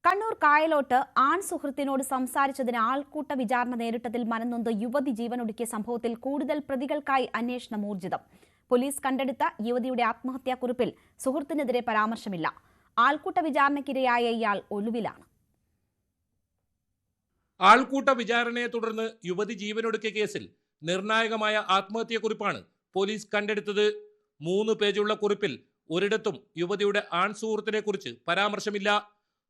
കണ്ണൂർ കായലോട്ട് ആൺ സുഹൃത്തിനോട് സംസാരിച്ചതിന് ആൾക്കൂട്ട വിചാരണ നേരിട്ടതിൽ മനംനൊന്ത് യുവതി ജീവനൊടുക്കിയ സംഭവത്തിൽ കൂടുതൽ പ്രതികൾക്കായി അന്വേഷണം ഊർജിതം. പോലീസ് കണ്ടെടുത്ത യുവതിയുടെ ആത്മഹത്യാക്കുറിപ്പിൽ സുഹൃത്തിനെതിരെ പരാമർശമില്ല. ആൾക്കൂട്ട വിചാരണയ്ക്കിരയായ ഇയാൾ ഒളിവിലാണ്. ആൾക്കൂട്ട വിചാരണയെ തുടർന്ന് യുവതി ജീവനൊടുക്കിയ കേസിൽ നിർണായകമായ ആത്മഹത്യാക്കുറിപ്പാണ് പോലീസ് കണ്ടെടുത്തത്. 3 പേജുള്ള കുറിപ്പിൽ ഒരിടത്തും യുവതിയുടെ ആൺ സുഹൃത്തിനെ കുറിച്ച് പരാമർശമില്ല.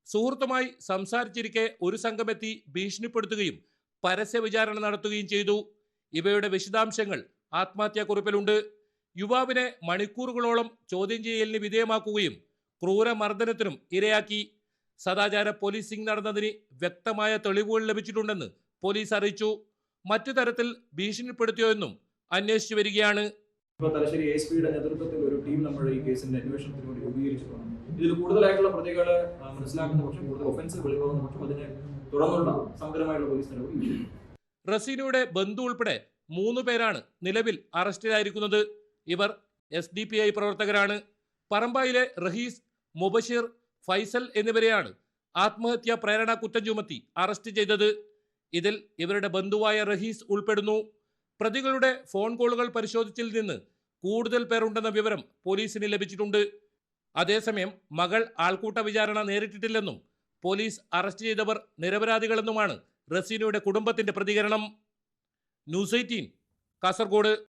സുഹൃത്തുമായി സംസാരിച്ചിരിക്കെ ഒരു സംഘമെത്തി ഭീഷണിപ്പെടുത്തുകയും പരസ്യ വിചാരണ നടത്തുകയും ചെയ്തു. ഇവയുടെ വിശദാംശങ്ങൾ ആത്മഹത്യാക്കുറിപ്പിലുണ്ട്. യുവാവിനെ മണിക്കൂറുകളോളം ചോദ്യം ചെയ്യലിന് വിധേയമാക്കുകയും ക്രൂരമർദ്ദനത്തിനും ഇരയാക്കി. സദാചാര പോലീസിംഗ് നടന്നതിന് വ്യക്തമായ തെളിവുകൾ ലഭിച്ചിട്ടുണ്ടെന്ന് പോലീസ് അറിയിച്ചു. മറ്റു തരത്തിൽ ഭീഷണിപ്പെടുത്തിയോ എന്നും അന്വേഷിച്ചു വരികയാണ്. തലശ്ശേരി ASPയുടെ നേതൃത്വത്തിൽ ഒരു ടീം നമ്മൾ ഈ കേസിന്റെ അന്വേഷണത്തിന് വേണ്ടി രൂപീകരിച്ചിട്ടുണ്ട്. ഇതിൽ കൂടുതലായിട്ടുള്ള പ്രതികളെ മനസ്സിലാക്കുന്ന പക്ഷം, കൂടുതൽ ഒഫൻസ് വെളിവാകുന്ന പക്ഷം അതിനെ തുടർന്നുള്ള സമഗ്രമായിട്ടുള്ള പോലീസ് നടപടി. റസീനയുടെ ബന്ധു ഉൾപ്പെടെ 3 പേരാണ് നിലവിൽ അറസ്റ്റിലായിരിക്കുന്നത്. ഇവർ SDPI പ്രവർത്തകരാണ്. പറമ്പായിലെ റഹീസ്, മുബഷിർ, ഫൈസൽ എന്നിവരെയാണ് ആത്മഹത്യാ പ്രേരണ കുറ്റം ചുമത്തി അറസ്റ്റ് ചെയ്തത്. ഇതിൽ ഇവരുടെ ബന്ധുവായ റഹീസ് ഉൾപ്പെടുന്നു. പ്രതികളുടെ ഫോൺ കോളുകൾ പരിശോധിച്ചതിൽ നിന്ന് കൂടുതൽ പേർ ഉണ്ടെന്ന വിവരം പോലീസിന് ലഭിച്ചിട്ടുണ്ട്. അതേസമയം മകൾ ആൾക്കൂട്ട വിചാരണ നേരിട്ടിട്ടില്ലെന്നും പോലീസ് അറസ്റ്റ് ചെയ്തവർ നിരപരാധികളെന്നുമാണ് റസീനയുടെ കുടുംബത്തിന്റെ പ്രതികരണം. ന്യൂസ് 18 കാസർഗോഡ്.